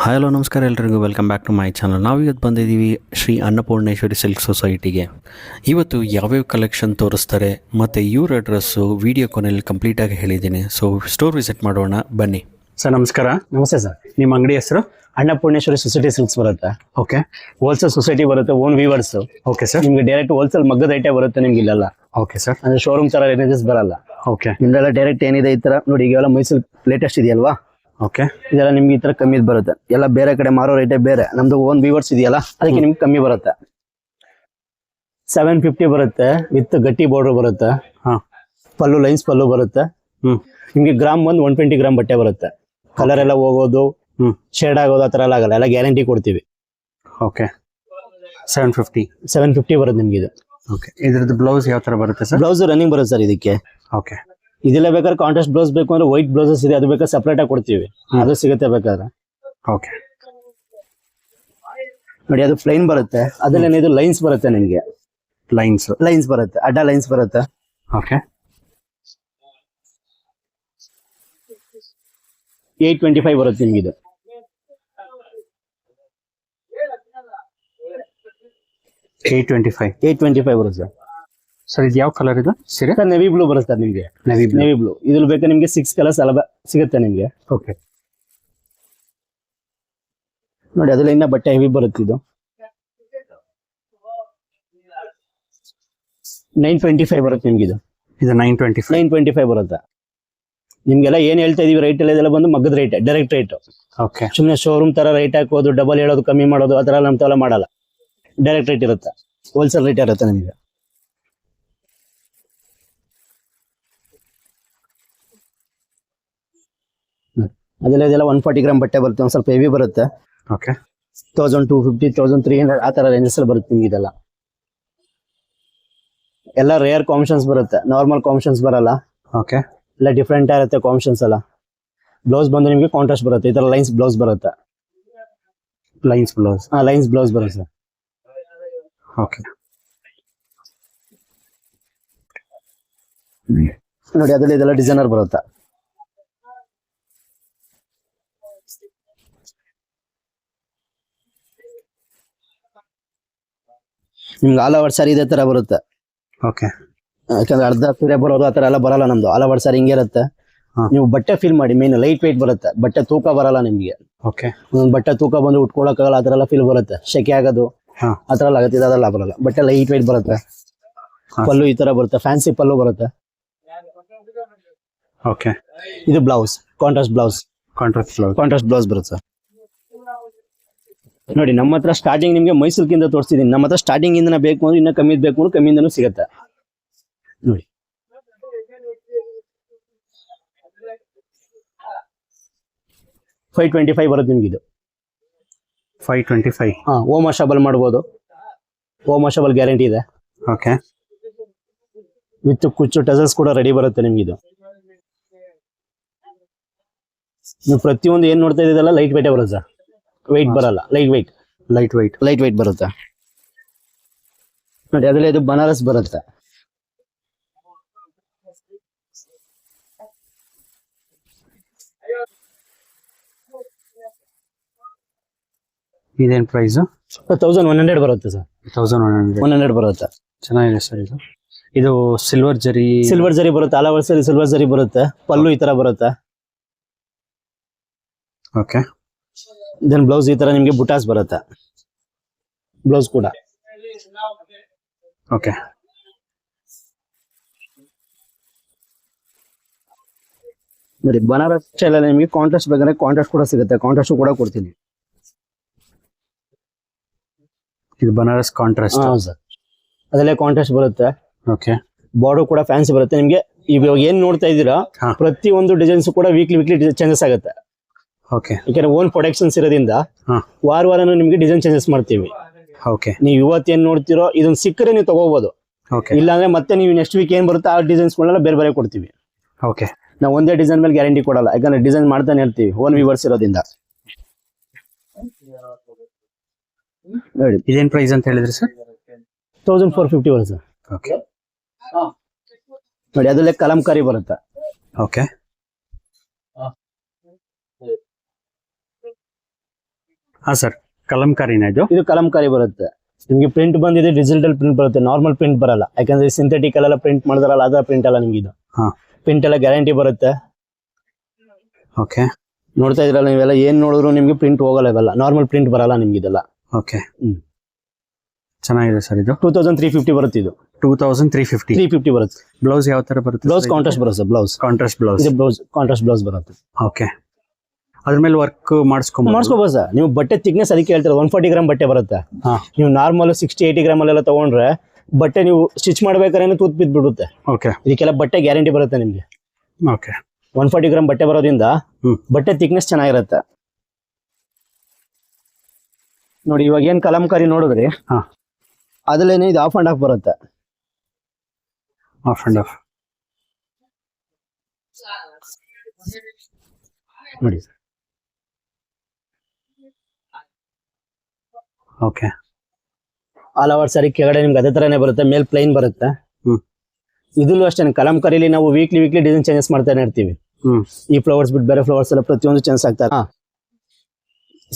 Hi hello ನಮಸ್ಕಾರ ಎಲ್ರಿಗೂ welcome back to my channel. ನಾವು ಇವತ್ತು ಬಂದಿದ್ದೀವಿ ಶ್ರೀ ಅನ್ನಪೂರ್ಣೇಶ್ವರಿ ಸಿಲ್ಕ್ ಸೊಸೈಟಿಗೆ. ಇವತ್ತು ಯಾವ್ಯಾವ ಕಲೆಕ್ಷನ್ ತೋರಿಸ್ತಾರೆ ಮತ್ತು ಇವ್ರ ಅಡ್ರೆಸ್ಸು ವಿಡಿಯೋ ಕೊನೆಯಲ್ಲಿ ಕಂಪ್ಲೀಟಾಗಿ ಹೇಳಿದ್ದೀನಿ. ಸೊ ಸ್ಟೋರ್ ವಿಸಿಟ್ ಮಾಡೋಣ ಬನ್ನಿ. ಸರ್ ನಮಸ್ಕಾರ. ನಮಸ್ತೆ ಸರ್. ನಿಮ್ಮ ಅಂಗಡಿ ಹೆಸರು? ಅನ್ನಪೂರ್ಣೇಶ್ವರಿ ಸೊಸೈಟಿ ಸಿಲ್ಕ್ಸ್ ಬರುತ್ತೆ. ಓಕೆ ಹೋಲ್ಸೇಲ್ ಸೊಸೈಟಿ ಬರುತ್ತೆ, ಓನ್ ವೀವರ್ಸ್. Okay sir. ನಿಮ್ಗೆ ಡೈರೆಕ್ಟ್ ಹೋಲ್ಸೇಲ್ ಮಗ್ಗದ ಐಟೆ ಬರುತ್ತೆ ನಿಮ್ಗೆ ಇಲ್ಲೆಲ್ಲ. Okay sir. ಅಂದ್ರೆ ಶೋರೂಮ್ ತರ ರೇಂಜಸ್ ಬರಲ್ಲ. ಓಕೆ ನಿಮ್ದೆಲ್ಲ ಡೈರೆಕ್ಟ್ ಏನಿದೆ ಈ ತರ ನೋಡಿ, ಈಗೆಲ್ಲ ಮೈಸೂರು ಲೇಟೆಸ್ಟ್ ಇದೆಯಲ್ವಾ, ಓಕೆ ಇದೆಲ್ಲ ನಿಮ್ಗೆ ಈ ತರ ಕಮ್ಮಿ ಬರುತ್ತೆ. ಎಲ್ಲ ಬೇರೆ ಕಡೆ ಮಾರೋ ರೇಟೇ ಬೇರೆ, ನಮ್ದು ಓನ್ ವೀವರ್ಸ್ ಇದೆಯಲ್ಲ ಅದಕ್ಕೆ ನಿಮ್ಗೆ ಕಮ್ಮಿ ಬರುತ್ತೆ. 750 ಬರುತ್ತೆ ವಿತ್ ಗಟ್ಟಿ ಬಾರ್ಡರ್ ಬರುತ್ತೆ. ಹಾಂ ಪಲ್ಲು ಲೈನ್ಸ್ ಪಲ್ಲು ಬರುತ್ತೆ. ನಿಮ್ಗೆ ಗ್ರಾಮ್ ಒಂದು 120 ಗ್ರಾಮ್ ಬಟ್ಟೆ ಬರುತ್ತೆ. ಕಲರ್ ಎಲ್ಲ ಹೋಗೋದು ಶೇಡ್ ಆಗೋದು ಆ ಥರ ಎಲ್ಲ ಆಗಲ್ಲ, ಎಲ್ಲ ಗ್ಯಾರಂಟಿ ಕೊಡ್ತೀವಿ. ಓಕೆ 750 ಬರುತ್ತೆ ನಿಮ್ಗೆ ಇದು. ಓಕೆ ಇದ್ರದ್ದು ಬ್ಲೌಸ್ ಯಾವ ಥರ ಬರುತ್ತೆ ಸರ್? ಬ್ಲೌಸ್ ರನ್ನಿಂಗ್ ಬರುತ್ತೆ ಸರ್ ಇದಕ್ಕೆ. ಓಕೆ ಇದೆಲ್ಲ ಬೇಕಾದ್ರೆ ಕಾಂಟ್ರಾಸ್ಟ್ ಬ್ಲೌಸ್ ಬೇಕು ಅಂದ್ರೆ ವೈಟ್ ಬ್ಲೌಸಸ್ ಇದೆ, ಅದು ಬೇಕಾದ್ರೆ ಸಪ್ರೇಟ್ ಆಗಿ ಕೊಡ್ತೀವಿ, ಅದು ಸಿಗುತ್ತೆ ಬೇಕಾದ್ರೆ. ಓಕೆ ನೋಡಿ ಅದು ಪ್ಲೈನ್ ಬರುತ್ತೆ, ಅದ್ರಲ್ಲಿ ಇದು ಲೈನ್ಸ್ ಬರುತ್ತೆ ನಿಮ್ಗೆ. ಲೈನ್ಸ್ ಬರುತ್ತೆ, ಅಡ್ಡ ಲೈನ್ಸ್ ಬರುತ್ತೆ. ಓಕೆ 825 ಬರುತ್ತೆ ನಿಮ್ಗೆ ಇದು. 825 ಬರುತ್ತೆ ಸರ್. ಸರ್ ಇದು ಯಾವ ಕಲರ್ ಇದು ಸೀರೆ? ಸರ್ ನೆವಿ ಬ್ಲೂ ಬರುತ್ತೆ ನಿಮ್ಗೆ. ನೆವಿ ಬ್ಲೂ ಇದ್ರಲ್ಲಿ ಬೇಕಾದ್ರೆ ನಿಮ್ಗೆ 6 ಕಲರ್ಸ್ ಎಲ್ಲ ಸಿಗುತ್ತೆ ನಿಮ್ಗೆ. ಓಕೆ ನೋಡಿ ಅದ್ರಲ್ಲಿ ಇನ್ನ ಬಟ್ಟೆ ಹೆವಿ ಬರುತ್ತೆ. ಇದು 925 ಬರುತ್ತೆ ನಿಮ್ಗೆ ಇದು. ಇದು 925 ಬರುತ್ತೆ. ನಿಮ್ಗೆಲ್ಲ ಏನ್ ಹೇಳ್ತಾ ಇದೀವಿ ರೈಟ್ ಎಲ್ಲ ಬಂದು ಮಗ್ಗದ ರೇಟ್, ಡೈರೆಕ್ಟ್ ರೇಟ್. ಓಕೆ ಸುಮ್ಮನೆ ಶೋರೂಮ್ ತರ ರೇಟ್ ಹಾಕೋದು, ಡಬಲ್ ಹೇಳೋದು, ಕಮ್ಮಿ ಮಾಡೋದು ಆ ತರ ನಮ್ ತಲೆ ಮಾಡಲ್ಲ. ಡೈರೆಕ್ಟ್ ರೇಟ್ ಇರುತ್ತೆ, ಹೋಲ್ಸೇಲ್ ರೇಟ್ ಇರುತ್ತೆ ನಿಮಗೆ. ಅದೆಲ್ಲ 140 ಗ್ರಾಮ್ ಬಟ್ಟೆ ಬರುತ್ತೆ, ಒಂದ್ ಸ್ವಲ್ಪ ಹೆವಿ ಬರುತ್ತೆ. ಓಕೆ 1250 1300 ಆ ತರ ರೇಂಜಸ್ ಅಲ್ಲಿ ಬರುತ್ತೆ ನಿಮ್ಗೆ ಇದೆಲ್ಲ. ಎಲ್ಲ ರೇರ್ ಕಾಂಬಿನೇಷನ್ಸ್ ಬರುತ್ತೆ, ನಾರ್ಮಲ್ ಕಾಂಬಿನೇಷನ್ಸ್ ಬರಲ್ಲ. ಓಕೆ ಎಲ್ಲ ಡಿಫ್ರೆಂಟ್ ಇರುತ್ತೆ ಕಾಂಬಿನೇಷನ್ಸ್ ಎಲ್ಲ. ಬ್ಲೌಸ್ ಬಂದು ನಿಮ್ಗೆ ಕಾಂಟ್ರಾಸ್ಟ್ ಬರುತ್ತೆ, ಈ ತರ ಲೈನ್ಸ್ ಬ್ಲೌಸ್ ಬರುತ್ತೆ. ಲೈನ್ಸ್ ಬ್ಲೌಸ್ ಬರುತ್ತೆ ಸರ್. ಓಕೆ ನೋಡಿ ಅದ್ರಲ್ಲಿ ಇದೆಲ್ಲ ಡಿಸೈನರ್ ಬರುತ್ತೆ. ನಿಮ್ಗೆ ಆಲ್ ಓವರ್ ಸಾರಿ ಇದೇ ತರ ಬರುತ್ತೆ. ಓಕೆ ಯಾಕಂದ್ರೆ ಅರ್ಧ ಸೀರೆ ಬರೋದು ಆ ತರ ಎಲ್ಲ ಬರಲ್ಲ ನಮ್ದು. ಆಲ್ ಓವರ್ ಸಾರಿ ಹಿಂಗೆ ಇರುತ್ತೆ. ನೀವು ಬಟ್ಟೆ ಫೀಲ್ ಮಾಡಿ, ಮೇನ್ ಲೈಟ್ weight ಬರುತ್ತೆ, ಬಟ್ಟೆ ತೂಕ ಬರಲ್ಲ ನಿಮ್ಗೆ. ಓಕೆ ಒಂದೊಂದು ಬಟ್ಟೆ ತೂಕ ಬಂದು ಉಟ್ಕೊಳಕ್ಕಾಗಲ್ಲ, ಆ ತರ ಎಲ್ಲ ಫೀಲ್ ಬರುತ್ತೆ, ಶೆಕೆ ಆಗೋದು ಆ ತರ ಎಲ್ಲ ಆಗುತ್ತೆ. ಇದೆಲ್ಲ ಬರಲ್ಲ, ಬಟ್ಟೆ ಲೈಟ್ weight ಬರುತ್ತೆ. ಪಲ್ಲು ಈ ತರ ಬರುತ್ತೆ, ಫ್ಯಾನ್ಸಿ ಪಲ್ಲು ಬರುತ್ತೆ. ಓಕೆ ಇದು ಬ್ಲೌಸ್ ಕಾಂಟ್ರಾಸ್ಟ್ ಬ್ಲೌಸ್ ಬರುತ್ತೆ ಸರ್. ನೋಡಿ ನಮ್ಮ ಹತ್ರ ಸ್ಟಾರ್ಟಿಂಗ್ ನಿಮ್ಗೆ ಮೈಸೂರ್ಗಿಂತ ತೋರಿಸ್ತಿದ್ದೀನಿ. ನಮ್ಮ ಹತ್ರ ಸ್ಟಾರ್ಟಿಂಗ್ ಇಂದ ಬೇಕು ಅಂದ್ರೆ ಇನ್ನ ಕಮ್ಮಿ ಬೇಕು ಅಂದ್ರೆ ಕಮ್ಮಿಯಿಂದನೂ ಸಿಗುತ್ತೆ. ನೋಡಿ 525 ಬರುತ್ತೆ ನಿಮ್ಗೆ ಇದು. 525 ಓಮ್ ವಾಷಬಲ್ ಮಾಡ್ಬೋದು, ಓಮ್ ವಾಷಬಲ್ ಗ್ಯಾರಂಟಿ ಇದೆ. ಓಕೆ ವಿತ್ ಕುಚ್ಚು ಟಸಲ್ಸ್ ಕೂಡ ರೆಡಿ ಬರುತ್ತೆ ನಿಮ್ಗೆ ಇದು. ನೀವು ಪ್ರತಿಯೊಂದು ಏನ್ ನೋಡ್ತಾ ಇದ್ದೀರಲ್ಲ ಲೈಟ್ weight ಬರುತ್ತೆ ಸರ್, weight ಬರಲ್ಲ, ಲೈಟ್ weight ಬರುತ್ತೆ. ನೋಡಿ ಅದ್ರಲ್ಲಿ ಇದು ಬನಾರಸ್ ಬರುತ್ತೆ. ಇದೇನ್ ಪ್ರೈಸ್? 1100 ಬರುತ್ತೆ ಸರ್. 1100 ಬರುತ್ತೆ. ಚೆನ್ನಾಗಿದೆ ಸರ್. ಇದು ಸಿಲ್ವರ್ ಜರಿ ಬರುತ್ತೆ, ಆಲ್ ಓವರ್ ಸಾರಿ ಸಿಲ್ವರ್ ಜರಿ ಬರುತ್ತೆ. ಪಲ್ಲು ಈ ತರ ಬರುತ್ತೆ. ಓಕೆ ಇದನ್ ಬ್ಲೌಸ್ ಈ ತರ ನಿಮ್ಗೆ ಬುಟಾಸ್ ಬರುತ್ತೆ, ಬ್ಲೌಸ್ ಕೂಡ. ಓಕೆ ನೋಡಿ ಬನಾರಸ್ ಸ್ಟೈಲ್ ಅಲ್ಲಿ ನಿಮ್ಗೆ ಕಾಂಟ್ರಾಸ್ಟ್ ಬೇಕಾದ್ರೆ ಕಾಂಟ್ರಾಸ್ಟ್ ಕೂಡ ಸಿಗುತ್ತೆ, ಕಾಂಟ್ರಾಸ್ಟ್ ಕೂಡ ಕೊಡ್ತೀನಿ. ಇದು ಬನಾರಸ್ ಕಾಂಟ್ರಾಸ್ಟ್ ಸರ್, ಅದರಲ್ಲೇ ಕಾಂಟ್ರಾಸ್ಟ್ ಬರುತ್ತೆ. ಓಕೆ ಬಾರ್ಡರ್ ಕೂಡ ಫ್ಯಾನ್ಸಿ ಬರುತ್ತೆ ನಿಮ್ಗೆ. ಇವಾಗ ಏನ್ ನೋಡ್ತಾ ಇದ್ದೀರಾ ಪ್ರತಿ ಒಂದು ಡಿಸೈನ್ಸ್ ಕೂಡ ವೀಕ್ಲಿ ಚೇಂಜಸ್ ಆಗುತ್ತೆ. ಓಕೆ ಯಾಕಂದ್ರೆ ಓನ್ ಪ್ರೊಡಕ್ಷನ್ಸ್ ಇರೋದ್ರಿಂದ ವಾರನೂ ನಿಮ್ಗೆ ಡಿಸೈನ್ ಚೇಂಜಸ್ ಮಾಡ್ತೀವಿ. ಓಕೆ ನೀವು ಇವತ್ತೇನ್ ನೋಡ್ತಿರೋ ಇದನ್ನ ಸಿಕ್ಕರೆ ನೀವು ತಗೋಬಹುದು. ಇಲ್ಲಾಂದ್ರೆ ಮತ್ತೆ ನೀವು ನೆಕ್ಸ್ಟ್ ವೀಕ್ ಏನ್ ಬರುತ್ತೆ ಆ ಡಿಸೈನ್ಸ್ಗಳನ್ನೆಲ್ಲ ಬೇರೆ ಕೊಡ್ತೀವಿ. ಓಕೆ ನಾವು ಒಂದೇ ಡಿಸೈನ್ ಮೇಲೆ ಗ್ಯಾರಂಟಿ ಕೊಡಲ್ಲ, ಯಾಕಂದ್ರೆ ಡಿಸೈನ್ ಮಾಡ್ತಾನೆ ಇರ್ತೀವಿ ಓನ್ ವೀವರ್ಸ್ ಇರೋದ್ರಿಂದ. ನೋಡಿ ಇದೇನ್ ಪ್ರೈಸ್ ಅಂತ ಹೇಳಿದ್ರಿ ಸರ್? 1450 ಬರುತ್ತೆ ಸರ್. ಓಕೆ ನೋಡಿ ಅದರಲ್ಲೇ ಕಲಂಕಾರಿ ಬರುತ್ತೆ. ಓಕೆ ಹಾ ಸರ್, ಕಲಂಕಾರಿನ ಇದು? ಇದು ಕಲಂಕಾರಿ ಬರುತ್ತೆ. ನಿಮ್ಗೆ ಪ್ರಿಂಟ್ ಬಂದಿದೆ, ಡಿಜಿಟಲ್ ಪ್ರಿಂಟ್ ಬರುತ್ತೆ, ನಾರ್ಮಲ್ ಪ್ರಿಂಟ್ ಬರಲ್ಲ. ಯಾಕಂದ್ರೆ ಸಿಂಥೆಟಿಕ್ ಎಲ್ಲ ಪ್ರಿಂಟ್ ಮಾಡಿದಾರಲ್ಲ, ಅದರ ಪ್ರಿಂಟ್ ಎಲ್ಲ ನಿಮ್ಗೆ ಇದು. ಹಾ. ಪ್ರಿಂಟ್ ಎಲ್ಲ ಗ್ಯಾರಂಟಿ ಬರುತ್ತೆ. ಓಕೆ. ನೋಡ್ತಾ ಇದ್ರಲ್ಲ ನೀವೆಲ್ಲ, ಏನ್ ನೋಡಿದ್ರು ನಿಮ್ಗೆ ಪ್ರಿಂಟ್ ಹೋಗಲ್ಲ, ಇವೆಲ್ಲ ನಾರ್ಮಲ್ ಪ್ರಿಂಟ್ ಬರಲ್ಲ ನಿಮ್ಗೆ ಇದೆಲ್ಲ. ಓಕೆ. ಚೆನ್ನಾಗಿದೆ ಸರ್ ಇದು. 2350 ಬರುತ್ತೆ ಇದು. 2350. 350 ಬರುತ್ತೆ. ಬ್ಲೌಸ್ ಯಾವ ತರ ಬರುತ್ತೆ? ಬ್ಲೌಸ್ ಕಾಂಟ್ರಾಸ್ಟ್ ಬರುತ್ತೆ. Blouse contrast blouse. ಇದು ಬ್ಲೌಸ್ ಕಾಂಟ್ರಾಸ್ಟ್ ಬ್ಲೌಸ್ ಬರುತ್ತೆ. ಓಕೆ. ಅದ್ರ ಮೇಲೆ ವರ್ಕ್ ಮಾಡಿಸ್ಕೋಬಹುದು ಸರ್. ನೀವು ಬಟ್ಟೆ ಥಿಕ್ನೆಸ್ ಅದಕ್ಕೆ ಹೇಳ್ತಾರೆ, 140 ಗ್ರಾಮ್ ಬಟ್ಟೆ ಬರುತ್ತೆ. ಹಾ. ನೀವು ನಾರ್ಮಲ್ 60-80 ಗ್ರಾಮ್ ಅಲ್ಲೆಲ್ಲ ತಗೊಂಡ್ರೆ ಬಟ್ಟೆ ನೀವು ಸ್ಟಿಚ್ ಮಾಡ್ಬೇಕಾದ್ರೆ ತೂತ್ ಬಿದ್ಬಿಡುತ್ತೆ. ಓಕೆ. ಇದಕ್ಕೆಲ್ಲ ಬಟ್ಟೆ ಗ್ಯಾರಂಟಿ ಬರುತ್ತೆ ನಿಮ್ಗೆ. ಓಕೆ. 140 ಗ್ರಾಮ್ ಬಟ್ಟೆ ಬರೋದ್ರಿಂದ ಬಟ್ಟೆ ಥಿಕ್ನೆಸ್ ಚೆನ್ನಾಗಿರುತ್ತೆ. ನೋಡಿ ಇವಾಗ ಏನ್ ಕಲಂಕಾರಿ ನೋಡಿದ್ರಿ, ಅದ್ರಲ್ಲೇನೆ ಇದು ಆಫ್ ಅಂಡ್ ಆಫ್ ಬರುತ್ತೆ. ಆಫ್ ಅಂಡ್ ಆಫ್ ನೋಡಿ. ಓಕೆ. ಆಲ್ ಓವರ್ ಸಾರಿ ಕೆಳಗಡೆ ನಿಮ್ಗೆ ಅದೇ ತರನೇ ಬರುತ್ತೆ, ಮೇಲ್ ಪ್ಲೈನ್ ಬರುತ್ತೆ. ಇದಲ್ಲೂ ಅಷ್ಟೇ, ಕಲಂಕಾರಿಲಿ ನಾವು ವೀಕ್ಲಿ ಡಿಸೈನ್ ಚೇಂಜಸ್ ಮಾಡ್ತಾನೆ ಇರ್ತೀವಿ. ಈ ಫ್ಲವರ್ಸ್ ಬಿಟ್ಟು ಬೇರೆ ಫ್ಲವರ್ಸ್ ಎಲ್ಲ ಪ್ರತಿಯೊಂದು ಚೇಂಜಸ್ ಆಗ್ತಾರೆ.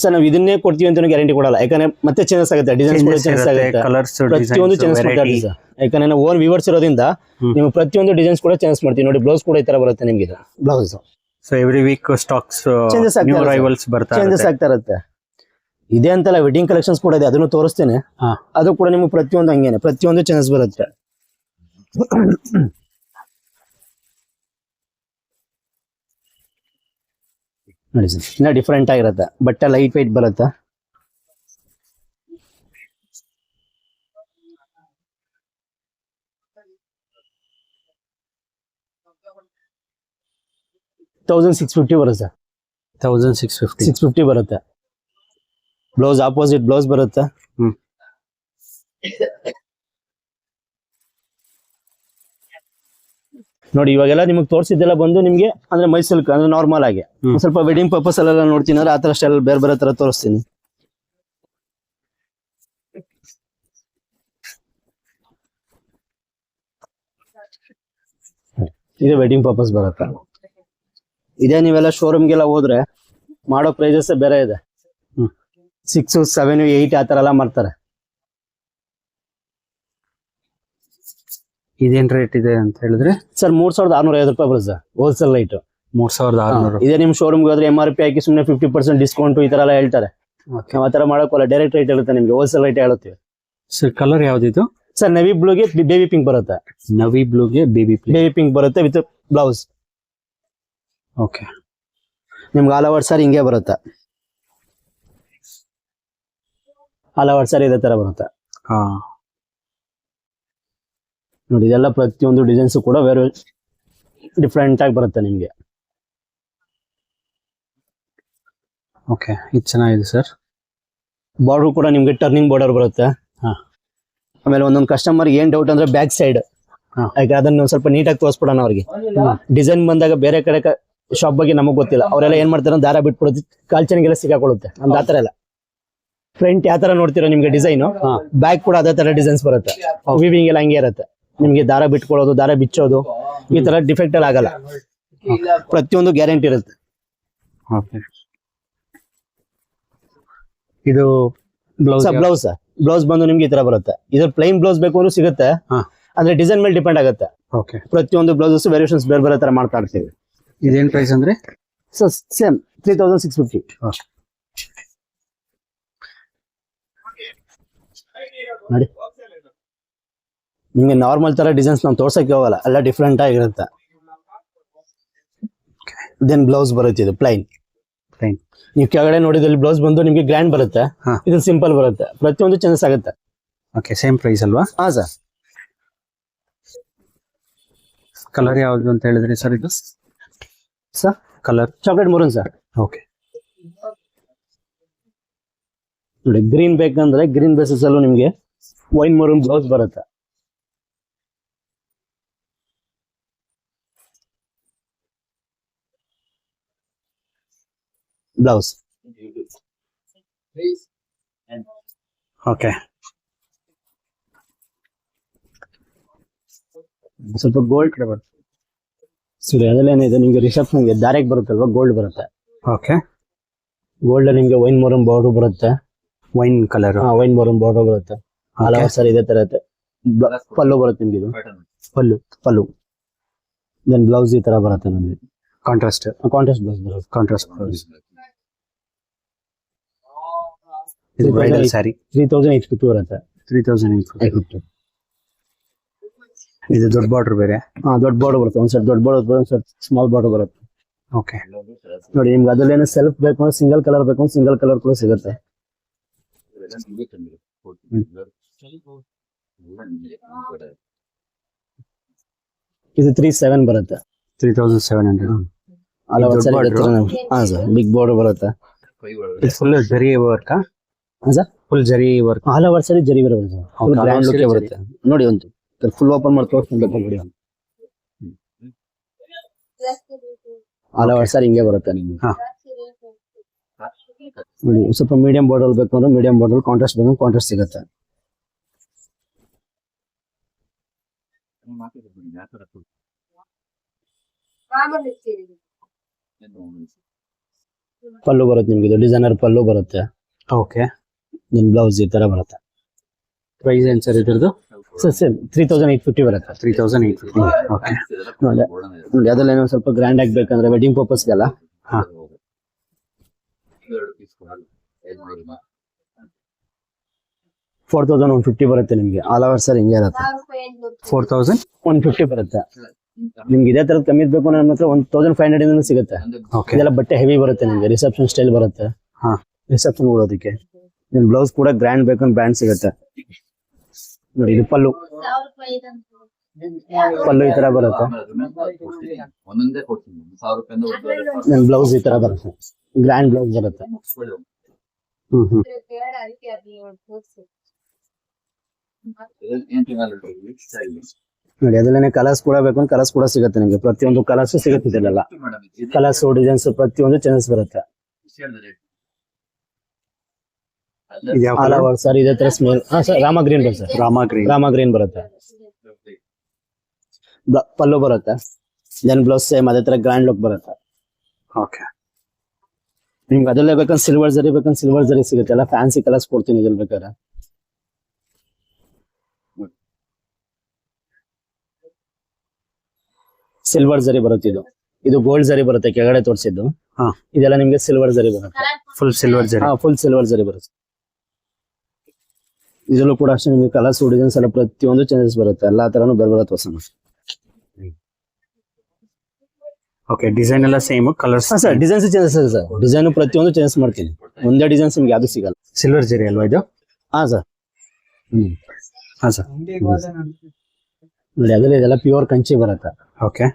ಸರ್ ನಾವು ಇದನ್ನೇ ಕೊಡ್ತೀವಿ ಅಂತ ಗ್ಯಾರಂಟಿ ಕೊಡಲ್ಲ, ಯಾಕಂದ್ರೆ ಮತ್ತೆ ಚೇಂಜಸ್ ಆಗುತ್ತೆ, ಡಿಸೈನ್ಸ್ ಕೂಡ ಚೇಂಜಸ್ ಆಗುತ್ತೆ, ಪ್ರತಿಯೊಂದು ಚೇಂಜಸ್ ಮಾಡ್ತಾ ಇರ್ತೀವಿ ಸರ್. ಯಾಕಂದ್ರೆ ನಾವು ಓನ್ ವ್ಯೂವರ್ಸ್ ಇರೋದ್ರಿಂದ ನೀವು ಪ್ರತಿಯೊಂದು ಡಿಸೈನ್ಸ್ ಕೂಡ ಚೇಂಜ್ ಮಾಡ್ತೀವಿ. ನೋಡಿ ಬ್ಲೌಸ್ ಕೂಡ ಈ ತರ ಬರುತ್ತೆ ನಿಮ್ಗೆ ಇದು blouse. So every week stocks changes ಆಗ್ತಾ ಇರುತ್ತೆ. ಇದೆ ಅಂತಲ್ಲ, ವೆಡ್ಡಿಂಗ್ ಕಲೆಕ್ಷನ್ಸ್ ಕೂಡ ಇದೆ, ಅದನ್ನು ತೋರಿಸ್ತೇನೆ. ಅದು ಕೂಡ ನಿಮ್ಗೆ ಪ್ರತಿಯೊಂದು ಹಂಗೇನೆ, ಪ್ರತಿಯೊಂದು ಚೇಂಜಸ್ ಬರುತ್ತೆ. ನೋಡಿ ಸರ್, ಇನ್ನ ಡಿಫ್ರೆಂಟ್ ಆಗಿರುತ್ತೆ, ಬಟ್ಟೆ ಲೈಟ್ ವೈಟ್ ಬರುತ್ತೆ. $1650 ಬರುತ್ತೆ. 1650 ಬರುತ್ತೆ. ಬ್ಲೌಸ್ ಆಪೋಸಿಟ್ ಬ್ಲೌಸ್ ಬರುತ್ತೆ. ನೋಡಿ ಇವಾಗೆಲ್ಲ ನಿಮ್ಗೆ ತೋರಿಸಿದ್ದೆಲ್ಲ ಬಂದು ನಿಮ್ಗೆ ಅಂದ್ರೆ ಮೈಸೂಲ್ಕ್ ಅಂದ್ರೆ ನಾರ್ಮಲ್ ಆಗಿ, ಸ್ವಲ್ಪ ವೆಡ್ಡಿಂಗ್ ಪರ್ಪಸ್ ಎಲ್ಲ ನೋಡ್ತೀನಿ ಅಂದ್ರೆ ಆತರ ಸ್ಟೈಲ್ ಬೇರೆ ಬೇರೆ ತರ ತೋರಿಸ್ತೀನಿ. ಇದು ವೆಡ್ಡಿಂಗ್ ಪರ್ಪಸ್ ಬರುತ್ತೆ. ಇದೇ ನೀವೆಲ್ಲ ಶೋರೂಮ್ಗೆಲ್ಲ ಹೋದ್ರೆ ಮಾಡೋ ಪ್ರೈಸಸ್ ಬೇರೆ ಇದೆ. 6, 7, 8 ಆ ತರ ಎಲ್ಲ ಮಾಡ್ತಾರೆ. ಇದೇನ್ ರೇಟ್ ಇದೆ ಅಂತ ಹೇಳಿದ್ರೆ ಸರ್ 3650 ರೂಪಾಯಿ ಬರುತ್ತೆ ಸರ್, ಹೋಲ್ಸೇಲ್ ರೈಟ್. 3600. ಇದೇ ನಿಮ್ ಶೋರೂಮ್ಗೆ ಹೋದ್ರೆ MRP ಹಾಕಿ ಸುಮ್ಮನೆ 50% ಡಿಸ್ಕೌಂಟ್ ಈ ತರ ಎಲ್ಲ ಹೇಳ್ತಾರೆ. ನಾವು ಆ ತರ ಮಾಡೋಕ್ಕಲ್ಲ, ಡೈರೆಕ್ಟ್ ರೇಟ್ ಹೇಳುತ್ತೆ ನಿಮ್ಗೆ, ಹೋಲ್ಸೇಲ್ ರೇಟ್ ಹೇಳುತ್ತೀವಿ. ಸರ್ ಕಲರ್ ಯಾವ್ದಿದು? ಸರ್ ನವಿ ಬ್ಲೂಗೆ ಬೇಬಿ ಪಿಂಕ್ ಬರುತ್ತೆ. ನವಿ ಬ್ಲೂಗೆ ಬೇಬಿ ಪಿಂಕ್ ಬರುತ್ತೆ ವಿತ್ ಬ್ಲೌಸ್. ಓಕೆ. ನಿಮ್ಗೆ ಆಲ್ ಓವರ್ ಸಾರಿ ಹಿಂಗೆ ಬರುತ್ತೆ, ಆಲ್ ಓವರ್ ಸಾರಿ ಇದೇ ತರ ಬರುತ್ತೆ. ನೋಡಿ ಇದೆಲ್ಲ ಪ್ರತಿಯೊಂದು ಡಿಸೈನ್ಸ್ ಕೂಡ ಬೇರೆ ಡಿಫ್ರೆಂಟ್ ಆಗಿ ಬರುತ್ತೆ ನಿಮ್ಗೆ. ಓಕೆ, ಇದು ಚೆನ್ನಾಗಿದೆ ಸರ್. ಬಾರ್ಡರ್ ಕೂಡ ನಿಮ್ಗೆ ಟರ್ನಿಂಗ್ ಬಾರ್ಡರ್ ಬರುತ್ತೆ. ಆಮೇಲೆ ಒಂದೊಂದು ಕಸ್ಟಮರ್ ಏನ್ ಡೌಟ್ ಅಂದ್ರೆ ಬ್ಯಾಕ್ ಸೈಡ್, ಯಾಕೆ ಅದನ್ನ ಸ್ವಲ್ಪ ನೀಟಾಗಿ ತೋರಿಸ್ಬಿಡೋಣ ಅವ್ರಿಗೆ. ಡಿಸೈನ್ ಬಂದಾಗ ಬೇರೆ ಕಡೆ ಶಾಪ್ ಬಗ್ಗೆ ನಮಗ್ ಗೊತ್ತಿಲ್ಲ, ಅವರೆಲ್ಲ ಏನ್ ಮಾಡ್ತಾರೆ ದಾರ ಬಿಟ್ಬಿಡುತ್ತೆ, ಕಾಲ್ಚನಿಗೆಲ್ಲ ಸಿಕ್ಕಾಕೊಳ್ಳುತ್ತೆ. ನಮ್ದು ಆತರ ಎಲ್ಲ ಫ್ರಂಟ್ ಯಾವ ತರ ನೋಡ್ತೀರಾ ನಿಮ್ಗೆ ಡಿಸೈನ್, ಬ್ಯಾಕ್ ಕೂಡ ಅದೇ ತರ ಡಿಸೈನ್ಸ್ ಬರುತ್ತೆ. ವಿವಿಂಗ್ ಎಲ್ಲ ಹಂಗೆ ಇರುತ್ತೆ. ನಿಮ್ಗೆ ದಾರ ಬಿಟ್ಕೊಳ್ಳೋದು, ದಾರ ಬಿಚ್ಚೋದು ಈ ತರ ಡಿಫೆಕ್ಟ್ ಅಲ್ಲಿ ಆಗಲ್ಲ, ಪ್ರತಿಯೊಂದು ಗ್ಯಾರಂಟಿ ಇರುತ್ತೆ. ಇದು ಬ್ಲೌಸ್ ಬಂದು ನಿಮ್ಗೆ ಈ ತರ ಬರುತ್ತೆ. ಇದ್ರ ಪ್ಲೈನ್ ಬ್ಲೌಸ್ ಬೇಕು ಅಂದ್ರೆ ಸಿಗುತ್ತೆ, ಅಂದ್ರೆ ಡಿಸೈನ್ ಮೇಲೆ ಡಿಪೆಂಡ್ ಆಗುತ್ತೆ. ಪ್ರತಿಯೊಂದು ಬ್ಲೌಸಸ್ ವೇರಿಯೇಷನ್ಸ್ ಬೇರೆ ಬೇರೆ ತರ ಮಾಡ್ತಾ ಇರ್ತೀವಿ. ಇದೇನ್ ಪ್ರೈಸ್ ಅಂದ್ರೆ ಸೇಮ್ 3650. ನೋಡಿ ನಿಮ್ಗೆ ನಾರ್ಮಲ್ ತರ ಡಿಸೈನ್ಸ್ ನಾವು ತೋರ್ಸಕ್ಕೆ ಹೋಗಲ್ಲ, ಎಲ್ಲ ಡಿಫ್ರೆಂಟ್ ಆಗಿರುತ್ತೆ. ದೆನ್ ಬ್ಲೌಸ್ ಬರುತ್ತೆ, ಇದು ಪ್ಲೈನ್. ನೀವು ಕೆಳಗಡೆ ನೋಡಿದಲ್ಲಿ ಬ್ಲೌಸ್ ಬಂದು ನಿಮ್ಗೆ ಗ್ರ್ಯಾಂಡ್ ಬರುತ್ತೆ, ಇದು ಸಿಂಪಲ್ ಬರುತ್ತೆ. ಪ್ರತಿಯೊಂದು ಚೇಂಜಸ್ ಆಗುತ್ತೆ. ಓಕೆ, ಸೇಮ್ ಪ್ರೈಸ್ ಅಲ್ವಾ? ಹಾ ಸರ್. ಕಲರ್ ಯಾವ್ದು ಅಂತ ಹೇಳಿದ್ರಿ ಸರ್? ಇದು sir colour chocolate maroon sir. Okay. ನೋಡಿ ಗ್ರೀನ್ ಬೇಕಂದ್ರೆ ಗ್ರೀನ್ ಬೇಸಸ್ ಅಲ್ಲೂ ನಿಮ್ಗೆ ವೈನ್ ಮರೂನ್ ಬ್ಲೌಸ್ ಬರುತ್ತೆ. ಬ್ಲೌಸ್. ಓಕೆ. ಸ್ವಲ್ಪ ಗೋಲ್ಡ್ ಕಡೆ ಬರುತ್ತೆ. ಸರಿ, ಅದರಲ್ಲೇನಿದೆ ನಿಮ್ಗೆ ರಿಸೆಪ್ಷನ್ಗೆ ದಾರೆಗೆ ಬರುತ್ತಲ್ವಾ, ಗೋಲ್ಡ್ ಬರುತ್ತೆ. ಓಕೆ. ಗೋಲ್ಡ್ ನಿಮ್ಗೆ ವೈನ್ ಮರೂನ್ ಬಾರ್ಡರ್ ಬರುತ್ತೆ. Wine colour. Wine maroon border ಬರುತ್ತೆ. ಹಲವಾರು ಸರ್ ಇದೇ ತರ ಇರುತ್ತೆ. ಪಲ್ಲು ಬರುತ್ತೆ ನಿಮ್ಗೆ ಇದು. ಪಲ್ಲು ದೆನ್ ಬ್ಲೌಸ್ ಈ ತರ ಬರುತ್ತೆ ನಮಗೆ. ಕಾಂಟ್ರಾಸ್ಟ್ ಬ್ಲೌಸ್ ಬರುತ್ತೆ. Contrast blouse. ಇದು ಬ್ರೈಡಲ್ ಸ್ಯಾರಿ 3850 ಬರುತ್ತೆ. 3850. ಇದು ದೊಡ್ಡ ಬಾರ್ಡರ್ ಬೇರೆ. ದೊಡ್ಡ ಬಾರ್ಡರ್ ಬರುತ್ತೆ. ಒಂದ್ ಸೈಡ್ ದೊಡ್ಡ ಬಾರ್ಡರ್ ಬರುತ್ತೆ, ಒಂದ್ ಸೈಡ್ ಸ್ಮಾಲ್ ಬಾರ್ಡರ್ ಬರುತ್ತೆ. ಓಕೆ. ನೋಡಿ ನಿಮ್ಗೆ ಅದ್ರಲ್ಲಿ ಸೆಲ್ಫ್ ಬೇಕು ಅಂದ್ರೆ ಸಿಂಗಲ್ ಕಲರ್ ಬೇಕು ಅಂದ್ರೆ ಸಿಂಗಲ್ ಕಲರ್ ಕೂಡ ಸಿಗುತ್ತೆ. ಇದು 37 ಬರುತ್ತೆ. 3700. ಸರ್ ಬಿಗ್ ಬಾರ್ಡರ್ ಬರುತ್ತೆ. ಫುಲ್ ಜರಿ ವರ್ಕ್. ಸರ್ ಫುಲ್ ಜರಿ ವರ್ಕ್. ಆಲ್ ಓವರ್ ಸರಿ ಜರಿ ಬರುತ್ತೆ. ಫುಲ್ ಗ್ರ್ಯಾಂಡ್ ಲುಕ್ ಬರುತ್ತೆ. ನೋಡಿ ಒಂದು ಫುಲ್ ಓಪನ್ ಮಾಡಿ ತೋರಿಸ್ಬೇಕು ನೋಡಿ. ಆಲ್ ಓವರ್ ಸರ್ ಹಿಂಗೆ ಬರುತ್ತೆ ನಿಮ್ಗೆ. ನೋಡಿ ಸ್ವಲ್ಪ ಮೀಡಿಯಂ ಬಾರ್ಡರ್ ಬೇಕು ಅಂದ್ರೆ ಮೀಡಿಯಂ ಬಾರ್ಡರ್, ಕಾಂಟ್ರಾಸ್ಟ್ ಬೇಕು ಕಾಂಟ್ರಾಸ್ಟ್ ಸಿಗುತ್ತೆ. ಪಲ್ಲು ಬರುತ್ತೆ ನಿಮ್ಗೆ, ಇದು ಡಿಸೈನರ್ ಪಲ್ಲು ಬರುತ್ತೆ. ಓಕೆ. ನಿಮ್ ಬ್ಲೌಸ್ ಈ ತರ ಬರುತ್ತೆ. ಪ್ರೈಸ್ ಏನ್ ಸರ್ ಇದ್ರದ್ದು? ಸರ್ 3850 ಬರುತ್ತೆ. 3850. ಓಕೆ. ನೋಡಿ ಅದೆಲ್ಲ ಏನೋ ಸ್ವಲ್ಪ ಗ್ರ್ಯಾಂಡ್ ಆಗಿ ಬೇಕಂದ್ರೆ ವೆಡ್ಡಿಂಗ್ ಪರ್ಪಸ್ಗೆಲ್ಲ 4150 ಬರುತ್ತೆ ನಿಮ್ಗೆ. ಆಲ್ ಓವರ್ ಸರ್ ಹಿಂಗೆ ಇರುತ್ತೆ. 4150 ಬರುತ್ತೆ ನಿಮ್ಗೆ. ಇದೇ ತರದ್ ಕಮ್ಮಿ ಬೇಕು ಅಂದ್ರೆ ನಮ್ಮ ಹತ್ರ 1500 ಇಂದ ಸಿಗುತ್ತೆ. ಇದೆಲ್ಲ ಬಟ್ಟೆ ಹೆವಿ ಬರುತ್ತೆ ನಿಮ್ಗೆ. ರಿಸೆಪ್ಷನ್ ಸ್ಟೈಲ್ ಬರುತ್ತೆ. ರಿಸೆಪ್ಷನ್ ಉಡೋದಕ್ಕೆ. ನಿಮ್ ಬ್ಲೌಸ್ ಕೂಡ ಗ್ರ್ಯಾಂಡ್ ಬೇಕಂದ್ರೆ ಬ್ರ್ಯಾಂಡ್ ಸಿಗುತ್ತೆ. ನೋಡಿ ಇದು ಪಲ್ಲು ಈ ತರ ಬರುತ್ತೆ. ನಿಮ್ ಬ್ಲೌಸ್ ಈ ತರ ಬರುತ್ತೆ. ಗ್ರ್ಯಾಂಡ್ ಬ್ಲೌಸ್ ಬರುತ್ತೆ. ನೋಡಿ ಅದೆಲ್ಲ ಕಲರ್ಸ್ ಕೂಡ ಬೇಕು ಅಂದ್ರೆ ಕಲರ್ಸ್ ಕೂಡ ಸಿಗುತ್ತೆ ನಿಮ್ಗೆ. ಪ್ರತಿಯೊಂದು ಕಲರ್ಸ್ ಸಿಗುತ್ತೆ. ಇದೆಲ್ಲ ಕಲರ್ಸ್ ಡಿಸೈನ್ಸ್ ಪ್ರತಿಯೊಂದು ಚೇಂಜಸ್ ಬರುತ್ತೆ. ಆಲ್ ಓವರ್ ಸರ್ ಇದೇ ತರ ಸ್ಮೇಲ್. ಸರ್ ರಾಮ ಗ್ರೀನ್ ಬರುತ್ತೆ. ರಾಮ ಗ್ರೀನ್ ಬರುತ್ತೆ. ಪಲ್ಲು ಬರುತ್ತೆ. ದೆನ್ ಬ್ಲೌಸ್ ಸೇಮ್ ಅದೇ ತರ ಗ್ರ್ಯಾಂಡ್ ಲುಕ್ ಬರುತ್ತೆ. ಓಕೆ. ನಿಮ್ಗೆ ಅದೆಲ್ಲ ಬೇಕಂದ್ರೆ ಸಿಲ್ವರ್ ಜರಿ ಸಿಗುತ್ತೆ. ಎಲ್ಲ ಫ್ಯಾನ್ಸಿ ಕಲರ್ಸ್ ಕೊಡ್ತೀನಿ ಇದ್ರಲ್ಲಿ ಬೇಕಾದ್ರೆ. ಸಿಲ್ವರ್ ಜರಿ ಬರುತ್ತೆ. ಇದು ಗೋಲ್ಡ್ ಜರಿ ಬರುತ್ತೆ ಕೆಳಗಡೆ ತೋರಿಸಿದ್ದು. ಇದೆಲ್ಲ ನಿಮ್ಗೆ ಸಿಲ್ವರ್ ಜರಿ ಬರುತ್ತೆ. ಫುಲ್ ಸಿಲ್ವರ್ ಜರಿ. ಫುಲ್ ಸಿಲ್ವರ್ ಜರಿ ಬರುತ್ತೆ. ಇದರಲ್ಲೂ ಕೂಡ ಅಷ್ಟೇ ನಿಮ್ಗೆ ಕಲರ್ಸ್ ಡಿಸೈನ್ಸ್ ಎಲ್ಲ ಪ್ರತಿಯೊಂದು ಚೇಂಜಸ್ ಬರುತ್ತೆ. ಎಲ್ಲಾ ತರನು ಬೇರೆ ಬೇರೆ ತೋರ್ಸೋಣ. ಓಕೆ. ಡಿಸೈನ್ ಎಲ್ಲ same, colours sir designs changes ಇದೆ ಸರ್. ಡಿಸೈನ್ ಪ್ರತಿಯೊಂದು ಚೇಂಜ್ ಮಾಡ್ತೀನಿ. ಒಂದೇ ಡಿಸೈನ್ಸ್ ನಿಮ್ಗೆ ಯಾವ್ದು ಸಿಗಲ್ಲ. ಸಿಲ್ವರ್ ಜರಿ ಅಲ್ವಾ ಇದು? ಸರ್. ಸರ್ ನೋಡಿ ಅದರಲ್ಲಿ ಇದೆಲ್ಲ ಪ್ಯೂರ್ ಕಂಚಿ ಬರುತ್ತೆ. ಓಕೆ.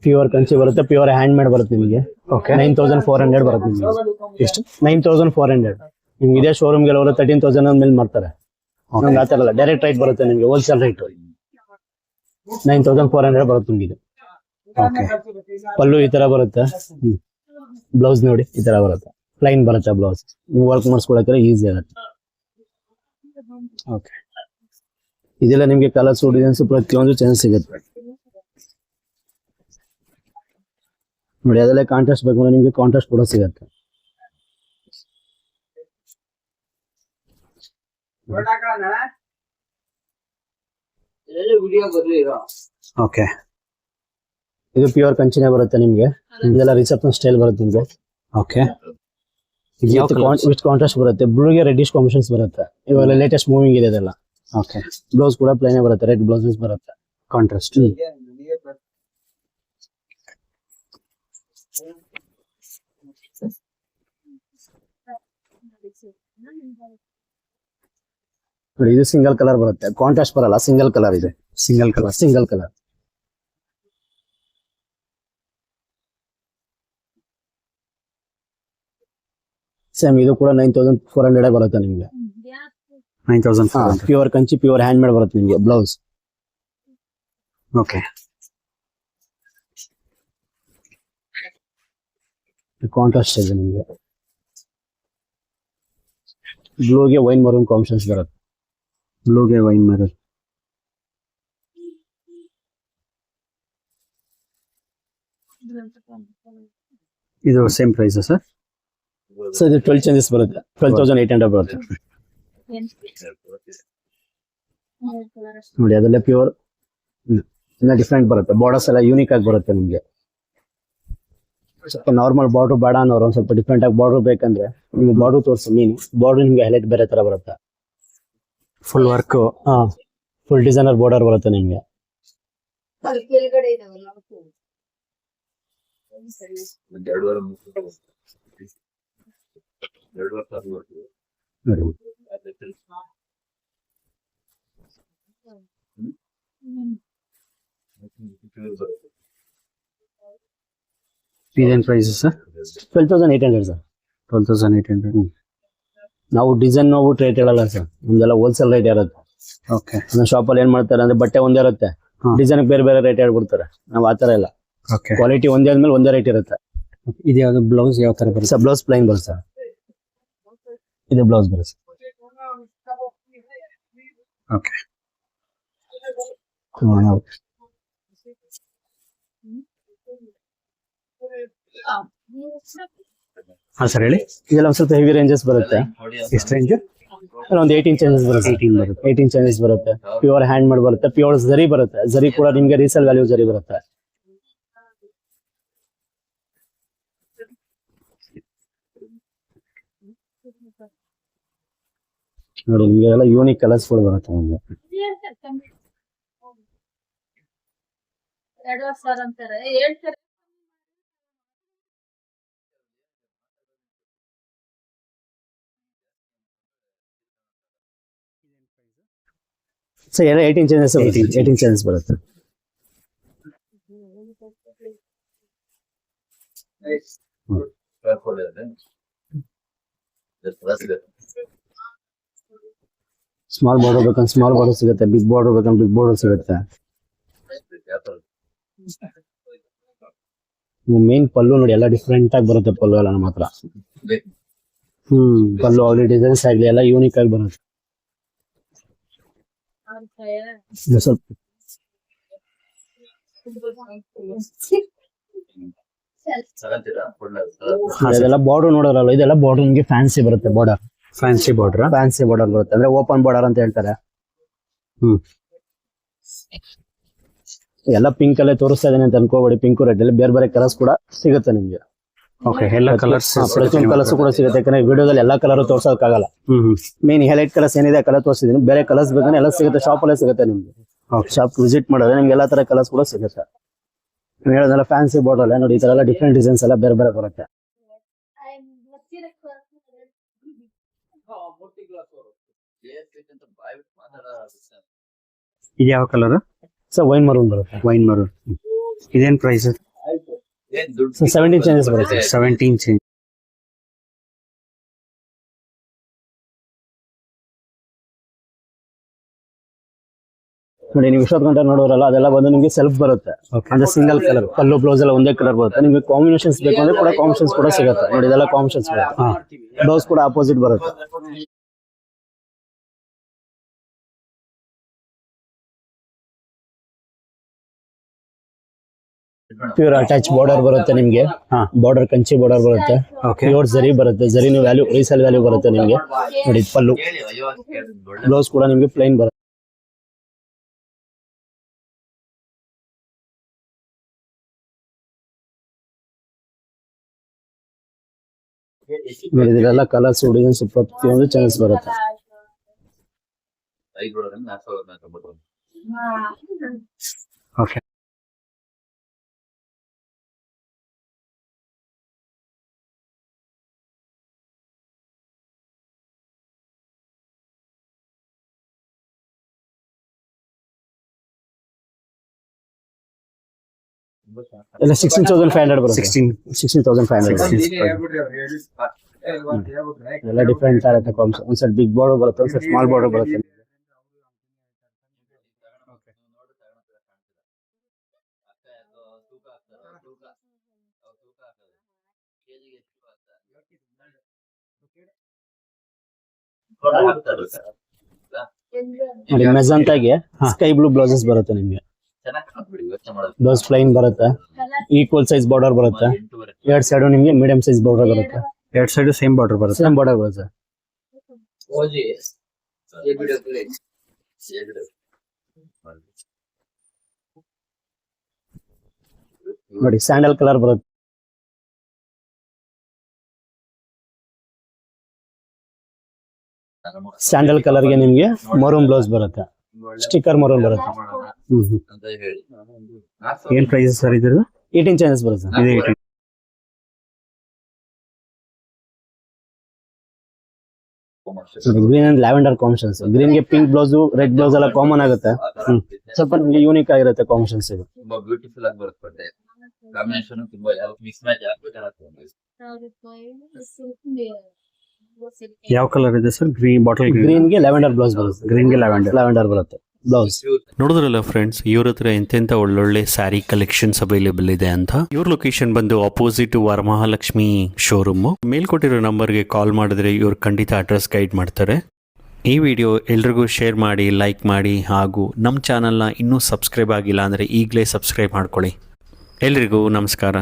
ಪ್ಯೂರ್ ಕಂಚಿ ಬರುತ್ತೆ. ಪ್ಯೂರ್ ಹ್ಯಾಂಡ್ ಮೇಡ್ ಬರುತ್ತೆ ನಿಮಗೆ. ಓಕೆ. 9400 ಬರುತ್ತೆ ನಿಮಗೆ. ಎಷ್ಟು? 9400. ನಿಮ್ಗೆ ಇದೇ ಶೋರೂಮ್ಗೆಲ್ಲ ಅವರು 13,000 ಮೇಲೆ ಮಾಡ್ತಾರೆ. ನಮ್ಗೆ ಆತರ ಅಲ್ಲ, ಡೈರೆಕ್ಟ್ ರೈಟ್ ಬರುತ್ತೆ ನಿಮಗೆ. ಹೋಲ್ಸೇಲ್ ರೈಟ್ 9400 ಬರುತ್ತೆ ನಿಮಗೆ. ಓಕೆ. ಪಲ್ಲು ಈ ತರ ಬರುತ್ತೆ. ಬ್ಲೌಸ್ ನೋಡಿ ಈ ತರ ಬರುತ್ತೆ. ಪ್ಲೈನ್ ಬರುತ್ತೆ ಬ್ಲೌಸ್. ನೀವು ವರ್ಕ್ ಮಾಡಿಸ್ಕೊಳಕ್ಕೆ ಈಸಿ ಆಗುತ್ತೆ. ಓಕೆ. ಇದೆಲ್ಲ ನಿಮ್ಗೆ ಕಲರ್ಸ್ ಡಿಸೈನ್ಸ್ ಪ್ರತಿಯೊಂದು ಚೇಂಜ್ ಸಿಗುತ್ತೆ. ನೋಡಿ ಅದೆಲ್ಲ ಕಾಂಟ್ರಾಸ್ಟ್ ಬೇಕು ಅಂದ್ರೆ ನಿಮ್ಗೆ ಕಾಂಟ್ರಾಸ್ಟ್ ಕೂಡ ಸಿಗುತ್ತೆ. ಓಕೆ. ಇದು ಪ್ಯೂರ್ ಕಂಚಿನೇ ಬರುತ್ತೆ ನಿಮ್ಗೆ. ಇದೆಲ್ಲ ರಿಸೆಪ್ಷನ್ ಸ್ಟೈಲ್ ಬರುತ್ತೆ ನಿಮ್ಗೆ. ಓಕೆ. ವಿತ್ ಕಾಂಟ್ರಾಸ್ಟ್ ಬರುತ್ತೆ. ಬ್ಲೂಗೆ ರೆಡ್ಡಿಶ್ ಕಾಂಬಿನೇಷನ್ಸ್ ಬರುತ್ತೆ. ಇವಾಗ ಲೇಟೆಸ್ಟ್ ಮೂವಿಂಗ್ ಇದೆ ಇದೆಲ್ಲ. ಓಕೆ. ಬ್ಲೌಸ್ ಕೂಡ ಪ್ಲೇನೇ ಬರುತ್ತೆ. ರೆಡ್ ಬ್ಲೌಸಸ್ ಬರುತ್ತೆ. ಕಾಂಟ್ರಾಸ್ಟ್. ನೋಡಿ ಇದು ಸಿಂಗಲ್ ಕಲರ್ ಬರುತ್ತೆ. ಕಾಂಟ್ರಾಸ್ಟ್ ಬರಲ್ಲ, ಸಿಂಗಲ್ ಕಲರ್ ಇದೆ. Single colour. ಸೇಮ್ ಇದು ಕೂಡ 9400 ಬರುತ್ತೆ ನಿಮ್ಗೆ. 9400. Pure Kanchi, pure hand made ಬರುತ್ತೆ ನಿಮ್ಗೆ ಬ್ಲೌಸ್. ಓಕೆ. ಕಾಂಟ್ರಾಸ್ಟ್ ಇದೆ ನಿಮ್ಗೆ. ಬ್ಲೂಗೆ ವೈನ್ ಮರೂನ್ ಕಾಂಬಿನೇಷನ್ಸ್ ಬರುತ್ತೆ. ಬ್ಲೂಗೆ ವೈನ್ ಮರೂನ್. ಇದು ಸೇಮ್ ಪ್ರೈಸ್ ಸರ್? ಸೊ ಇದು 12 ಚೇಂಜಸ್ ಬರುತ್ತೆ, 12,800 ಬರುತ್ತೆ ನೋಡಿ. ಅದೆಲ್ಲ ಪ್ಯೂರ್ ಇನ್ನ ಡಿಫ್ರೆಂಟ್ ಬರುತ್ತೆ, ಬಾರ್ಡರ್ಸ್ ಎಲ್ಲ ಯೂನಿಕ್ ಆಗಿ ಬರುತ್ತೆ ನಿಮ್ಗೆ. ಸ್ವಲ್ಪ ನಾರ್ಮಲ್ ಬಾರ್ಡರ್ ಬೇಡ ಅನ್ನೋರು ಒಂದ್ ಸ್ವಲ್ಪ ಡಿಫ್ರೆಂಟ್ ಆಗಿ ಬಾರ್ಡರ್ ಬೇಕಂದ್ರೆ ನಿಮ್ಗೆ ಬಾರ್ಡರ್ ತೋರಿಸಿ ಮೀನು. ಬಾರ್ಡರ್ ನಿಮ್ಗೆ ಹೈಲೈಟ್ ಬೇರೆ ತರ ಬರುತ್ತೆ, full work. Full designer border ಬರುತ್ತೆ ನಿಮ್ಗೆ. ಇದೇನ್ ಪ್ರೈಸ್ ಸರ್? 12,800 ಸರ್. 12,800. ನಾವು ಡಿಸೈನ್ ನೋಡ್ಬಿಟ್ಟು ರೇಟ್ ಹೇಳಲ್ಲ ಸರ್, ನಮ್ದೆಲ್ಲ ಹೋಲ್ಸೇಲ್ ರೇಟ್ ಇರುತ್ತೆ. ಓಕೆ. ನಮ್ಮ ಶಾಪಲ್ಲಿ ಏನ್ ಮಾಡ್ತಾರೆ ಅಂದ್ರೆ ಬಟ್ಟೆ ಒಂದೇ ಇರುತ್ತೆ, ಡಿಸೈನ್ ಬೇರೆ ಬೇರೆ ರೇಟ್ ಹೇಳ್ಬಿಡ್ತಾರೆ. ನಾವು ಆತರ ಇಲ್ಲ, ಓಕೆ. ಕ್ವಾಲಿಟಿ ಒಂದೇ ಆದ್ಮೇಲೆ ಒಂದೇ ರೇಟ್ ಇರುತ್ತೆ. ಇದು ಯಾವ್ದು ಬ್ಲೌಸ್ ಯಾವ ತರ ಬರುತ್ತೆ? ಸರ್ ಬ್ಲೌಸ್ ಪ್ಲೈನ್ ಬರುತ್ತೆ ಸರ್, ಇದು ಬ್ಲೌಸ್ ಬರುತ್ತೆ. ಓಕೆ. ಹಾ ಸರ್ ಹೇಳಿ. ಇದೆಲ್ಲ ಒಂದ್ ಸ್ವಲ್ಪ ಹೆವಿ ರೇಂಜಸ್ ಬರುತ್ತೆ. ಎಷ್ಟು ರೇಂಜ್? ಒಂದು 18 ಚೇಂಜಸ್ ಬರುತ್ತೆ. 18 ಚೇಂಜಸ್ ಬರುತ್ತೆ. ಪ್ಯೂರ್ ಹ್ಯಾಂಡ್ ಮೇಡ್ ಬರುತ್ತೆ, ಪ್ಯೂರ್ ಜರಿ ಬರುತ್ತೆ. ಜರಿ ಕೂಡ ನಿಮ್ಗೆ ರೀಸೇಲ್ ವ್ಯಾಲ್ಯೂ ಜರಿ ಬರುತ್ತೆ. ನೋಡಿ ನಿಮ್ಗೆ ಎಲ್ಲ ಯೂನಿಕ್ ಕಲರ್ಸ್ಗಳು ಬರುತ್ತೆ ನಿಮ್ಗೆ. ಸೊ ಎಲ್ಲ 18 ಚೇಂಜಸ್ 18 ಚೇಂಜಸ್ ಬರುತ್ತೆ. ಸ್ಮಾಲ್ ಬಾರ್ಡರ್ ಬೇಕಂದ್ರೆ ಸ್ಮಾಲ್ ಬಾರ್ಡರ್ ಸಿಗುತ್ತೆ, ಬಿಗ್ ಬಾರ್ಡರ್ ಬೇಕಂದ್ರೆ ಬಿಗ್ ಬಾರ್ಡರ್ ಸಿಗುತ್ತೆ. ಮೇನ್ ಪಲ್ಲು ನೋಡಿ ಎಲ್ಲ ಡಿಫ್ರೆಂಟ್ ಆಗಿ ಬರುತ್ತೆ. ಪಲ್ಲು ಎಲ್ಲ ನಮ್ಮ ಹತ್ರ ಪಲ್ಲು ಆಗ್ಲಿ ಡಿಸೈನ್ಸ್ ಆಗ್ಲಿ ಎಲ್ಲ ಯೂನಿಕ್ ಆಗಿ ಬರುತ್ತೆ. ಇದು ಸ್ವಲ್ಪ ಇದೆಲ್ಲ ಬಾರ್ಡರ್ ನೋಡೋರಲ್ಲ, ಇದೆಲ್ಲ ಬಾರ್ಡರ್ ನಿಮ್ಗೆ ಫ್ಯಾನ್ಸಿ ಬರುತ್ತೆ. ಬಾರ್ಡರ್ ಫ್ಯಾನ್ಸಿ ಬಾರ್ಡರ್ ಬರುತ್ತೆ, ಅಂದ್ರೆ ಓಪನ್ ಬಾರ್ಡರ್ ಅಂತ ಹೇಳ್ತಾರೆ. ಎಲ್ಲ ಪಿಂಕ್ ಅಲ್ಲೇ ತೋರಿಸ್ತಾ ಇದ್ದೇನೆ ಅಂತ ಅನ್ಕೋಬೇಡಿ. ಪಿಂಕ್ ರೆಡ್ ಅಲ್ಲಿ ಬೇರೆ ಬೇರೆ ಕಲರ್ಸ್ ಕೂಡ ಸಿಗುತ್ತೆ ನಿಮ್ಗೆ. ಓಕೆ. ಎಲ್ಲ ಕಲರ್ಸ್ ಪ್ರತಿಯೊಂದು ಕಲರ್ಸ್ ಕೂಡ ಸಿಗುತ್ತೆ, ಯಾಕಂದ್ರೆ ವಿಡಿಯೋದಲ್ಲಿ ಎಲ್ಲಾ ಕಲರ್ ತೋರ್ಸೋಕ್ಕಾಗಲ್ಲ. ಮೇನ್ ಹೈಲೈಟ್ ಕಲರ್ಸ್ ಏನಿದೆ ಕಲರ್ ತೋರಿಸಿದೀನಿ. ಬೇರೆ ಕಲರ್ಸ್ ಬೇಕಂದ್ರೆ ಎಲ್ಲ ಸಿಗುತ್ತೆ, ಶಾಪ್ ಅಲ್ಲೇ ಸಿಗುತ್ತೆ ನಿಮ್ಗೆ. ಶಾಪ್ ವಿಸಿಟ್ ಮಾಡಿದ್ರೆ ನಿಮ್ಗೆ ಎಲ್ಲಾ ತರ ಕಲರ್ಸ್ ಕೂಡ ಸಿಗುತ್ತೆ. ಹೇಳೋದಲ್ಲ ಫ್ಯಾನ್ಸಿ ಬಾರ್ಡರ್ ಅಲ್ಲ ನೋಡಿ, ಈ ತರ ಎಲ್ಲ ಡಿಫ್ರೆಂಟ್ ಡಿಸೈನ್ಸ್ ಎಲ್ಲ ಬೇರೆ ಬೇರೆ ಬರುತ್ತೆ. ಇದು ಯಾವ ಕಲರ್? ಸೊ ವೈನ್ ಮರೂನ್ ಬರುತ್ತೆ. Wine maroon. ಇದೇನ್ ಪ್ರೈಸ್? 17 ಚೇಂಜಸ್ ಬರುತ್ತೆ. 17 ಚೇಂಜ್. ನೋಡಿ ನೀವು ಇಷ್ಟೊತ್ತು ಗಂಟೆ ನೋಡೋರಲ್ಲ, ಅದೆಲ್ಲ ಬಂದು ನಿಮ್ಗೆ ಸೆಲ್ಫ್ ಬರುತ್ತೆ. ಅಂದ್ರೆ ಸಿಂಗಲ್ ಕಲರ್ ಪಲ್ಲು ಬ್ಲೌಸ್ ಎಲ್ಲ ಒಂದೇ ಕಲರ್ ಬರುತ್ತೆ. ನಿಮ್ಗೆ ಕಾಂಬಿನೇಷನ್ಸ್ ಬೇಕು ಅಂದ್ರೆ ಕೂಡ ಕಾಂಬಿನೇಷನ್ಸ್ ಕೂಡ ಸಿಗುತ್ತೆ. ನೋಡಿ ಇದೆಲ್ಲ ಕಾಂಬಿನೇಷನ್ಸ್ ಬರುತ್ತೆ. ಬ್ಲೌಸ್ ಕೂಡ ಆಪೋಸಿಟ್ ಬರುತ್ತೆ. ಪ್ಯೂರ್ ಅಟ್ಯಾಚ್ ಬಾರ್ಡರ್ ಬರುತ್ತೆ ನಿಮ್ಗೆ. ಬಾರ್ಡರ್ ಕಂಚಿ ಬಾರ್ಡರ್ ಬರುತ್ತೆ. ಪ್ಯೂರ್ ಜರಿ ಬರುತ್ತೆ. ಜರಿ ವ್ಯಾಲ್ಯೂ ರೀಸೇಲ್ ವ್ಯಾಲ್ಯೂ ಬರುತ್ತೆ ನಿಮ್ಗೆ. ನೋಡಿ ಪಲ್ಲು, ಬ್ಲೌಸ್ ಕೂಡ ನಿಮ್ಗೆ ಪ್ಲೈನ್ ಬರುತ್ತೆ. ನೋಡಿ ಇದೆಲ್ಲ ಕಲರ್ಸ್ ಡಿಸೈನ್ಸ್ ಪ್ರತಿಯೊಂದು ಚೇಂಜಸ್ ಬರುತ್ತೆ. ಓಕೆ. ಎಲ್ಲ 16,500 ಬರುತ್ತೆ. 16,500 ಎಲ್ಲ ಡಿಫ್ರೆಂಟ್ ಆಗುತ್ತೆ. ಒಂದ್ಸಲ ಬಿಗ್ ಬಾರ್ಡರ್ ಬರುತ್ತೆ, ಒಂದ್ಸಲ ಸ್ಮಾಲ್ ಬಾರ್ಡರ್ ಬರುತ್ತೆ. ನೋಡಿ ಮೆಜೆಂಟಾಗೆ ಸ್ಕೈ ಬ್ಲೂ ಬ್ಲೌಸಸ್ ಬರುತ್ತೆ ನಿಮ್ಗೆ. ಬ್ಲೌಸ್ ಪ್ಲೈನ್ ಬರುತ್ತೆ. ಈಕ್ವಲ್ ಸೈಜ್ ಬಾರ್ಡರ್ ಬರುತ್ತೆ. ಎರಡ್ ಸೈಡ್ ನಿಮ್ಗೆ ಮೀಡಿಯಂ ಸೈಜ್ ಬಾರ್ಡರ್ ಬರುತ್ತೆ. ಎರಡು ಸೈಡ್ ಸೇಮ್ ಬಾರ್ಡರ್ ಬರುತ್ತೆ. ಸೇಮ್ ಬಾರ್ಡರ್ ಬರುತ್ತೆ. ನೋಡಿ ಸ್ಯಾಂಡಲ್ ಕಲರ್ ಬರುತ್ತೆ. ಸ್ಯಾಂಡಲ್ ಕಲರ್ಗೆ ನಿಮ್ಗೆ ಮರೂನ್ ಬ್ಲೌಸ್ ಬರುತ್ತೆ. ಸ್ಟಿಕ್ಕರ್ ಮರೂನ್ ಬರುತ್ತೆ. ಏನ್ ಪ್ರೈಸ್ ಸರ್ ಇದ್ರದ್ದು? 18 ಚೇಂಜಸ್ ಬರುತ್ತೆ. ಇದೆ 18. Green and lavender combinations. Green ಗೆ ಪಿಂಕ್ ಬ್ಲೌಸ್, ರೆಡ್ ಬ್ಲೌಸ್ ಎಲ್ಲ ಕಾಮನ್ ಆಗುತ್ತೆ. ಸ್ವಲ್ಪ ನಿಮ್ಗೆ ಯೂನಿಕ್ ಆಗಿರುತ್ತೆ ಕಾಂಬಿನೇಷನ್ಸ್ ಇದು. ತುಂಬಾ ಬ್ಯೂಟಿಫುಲ್ ಆಗಿ ಬರುತ್ತೆ. ಕಾಂಬಿನೇಷನ್ ತುಂಬಾ ಮಿಕ್ಸ್ ಮ್ಯಾಚ್ ಆಗ್ಬೇಕಾಗುತ್ತೆ. ಯಾವ ಕಲರ್ ಇದೆ ಸರ್? ಗ್ರೀನ್ ಬಾಟಲ್ ಗ್ರೀನ್ ಗೆ ಲ್ಯಾವೆಂಡರ್ ಬ್ಲೌಸ್ ಬರುತ್ತೆ. ಗ್ರೀನ್ ಗೆ ಲ್ಯಾವೆಂಡರ್ ಬರುತ್ತೆ ಬ್ಲೌಸ್. ನೋಡಿದ್ರಲ್ಲ ಫ್ರೆಂಡ್ಸ್, ಇವ್ರ ಹತ್ರ ಎಂತೆಂಥ ಒಳ್ಳೊಳ್ಳೆ ಸ್ಯಾರಿ ಕಲೆಕ್ಷನ್ಸ್ ಅವೈಲೇಬಲ್ ಇದೆ ಅಂತ. ಇವ್ರ ಲೊಕೇಶನ್ ಬಂದು ಅಪೋಸಿಟ್ ವರಮಹಾಲಕ್ಷ್ಮಿ ಶೋರೂಮ್. ಮೇಲ್ಕೊಟ್ಟಿರೋ ನಂಬರ್ಗೆ ಕಾಲ್ ಮಾಡಿದ್ರೆ ಇವ್ರು ಖಂಡಿತ ಅಡ್ರೆಸ್ ಗೈಡ್ ಮಾಡ್ತಾರೆ. ಈ ವಿಡಿಯೋ ಎಲ್ರಿಗೂ ಶೇರ್ ಮಾಡಿ, ಲೈಕ್ ಮಾಡಿ, ಹಾಗೂ ನಮ್ಮ ಚಾನಲ್ನ ಇನ್ನೂ ಸಬ್ಸ್ಕ್ರೈಬ್ ಆಗಿಲ್ಲ ಅಂದರೆ ಈಗಲೇ ಸಬ್ಸ್ಕ್ರೈಬ್ ಮಾಡ್ಕೊಳ್ಳಿ. ಎಲ್ರಿಗೂ ನಮಸ್ಕಾರ.